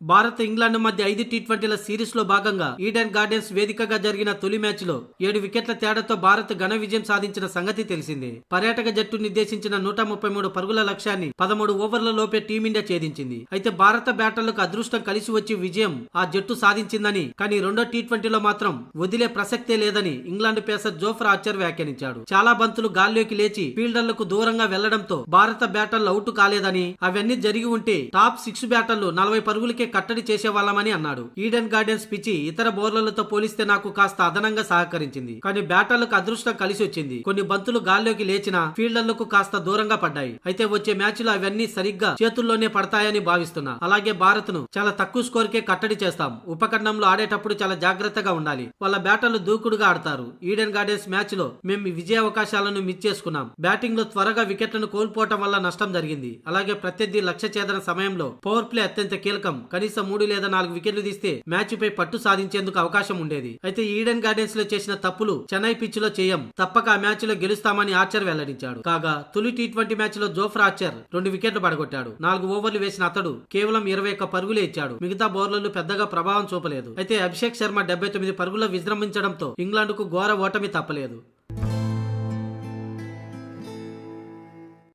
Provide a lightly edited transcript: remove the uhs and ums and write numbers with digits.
Bharat England మధ్య 5 టీ20ల series లో భాగంగా ఈడెన్ గార్డెన్స్ వేదికగా జరిగిన తొలి మ్యాచ్ లో 7 వికెట్ల తేడాతో భారత్ ఘన విజయం సాధించిన సంగతి తెలిసిందే. పర్యాటక జట్టు నిర్దేశించిన 133 పరుగుల లక్ష్యాన్ని 13 ఓవర్ల లోపే టీమిండియా ఛేదించింది. అయితే భారత బ్యాటర్లకు అదృష్టం కలిసి వచ్చి విజయం ఆ జట్టు సాధించిందని, కానీ రెండో టీ20లో మాత్రం వదిలే ప్రసక్తే లేదని ఇంగ్లాండ్ పేసర్ జోఫ్రా ఆర్చర్ వ్యాఖ్యానించాడు. చాలా బంతులు గాల్లోకి లేచి ఫీల్డర్లకు దూరంగా వెళ్లడంతో భారత బ్యాటర్లు అవుట్ కాలేదని, అవన్నీ జరిగి ఉంటే టాప్ 6 బ్యాటర్లు 40 పరుగులకే కట్టడి చేసేవాళ్లమని అన్నాడు. ఈడెన్ గార్డెన్స్ పిచి ఇతర బౌలర్లతో పోలిస్తే నాకు కాస్త అదనంగా సహకరించింది, కానీ బ్యాటర్లకు అదృష్టం కలిసి వచ్చింది. కొన్ని బంతులు గాల్లోకి లేచినా ఫీల్డర్లకు కాస్త దూరంగా పడ్డాయి. అయితే వచ్చే మ్యాచ్ లో అవన్నీ సరిగ్గా చేతుల్లోనే పడతాయని భావిస్తున్నా. అలాగే భారత్ ను చాలా తక్కువ స్కోర్ కే కట్టడి చేస్తాం. ఉపఖండంలో ఆడేటప్పుడు చాలా జాగ్రత్తగా ఉండాలి. వాళ్ళ బ్యాటర్లు దూకుడుగా ఆడతారు. ఈడెన్ గార్డెన్స్ మ్యాచ్ లో మేము విజయ అవకాశాలను మిస్ చేసుకున్నాం. బ్యాటింగ్ లో త్వరగా వికెట్లను కోల్పోవటం వల్ల నష్టం జరిగింది. అలాగే ప్రత్యర్థి లక్ష్య ఛేదన సమయంలో పవర్ ప్లే అత్యంత కీలకం. కనీసం 3 లేదా 4 వికెట్లు తీస్తే మ్యాచ్ పై పట్టు సాధించేందుకు అవకాశం ఉండేది. అయితే ఈడెన్ గార్డెన్స్ లో చేసిన తప్పులు చెన్నై పిచ్ లో చేయం, తప్పక ఆ మ్యాచ్ లో గెలుస్తామని ఆర్చర్ వెల్లడించాడు. కాగా తొలి టీ20 మ్యాచ్ లో జోఫ్రా ఆర్చర్ 2 వికెట్లు పడగొట్టాడు. 4 ఓవర్లు వేసిన అతడు కేవలం 21 పరుగులే ఇచ్చాడు. మిగతా బౌలర్లు పెద్దగా ప్రభావం చూపలేదు. అయితే అభిషేక్ శర్మ 79 పరుగుల విజృంభించడంతో ఇంగ్లాండ్ కు ఘోర ఓటమి తప్పలేదు.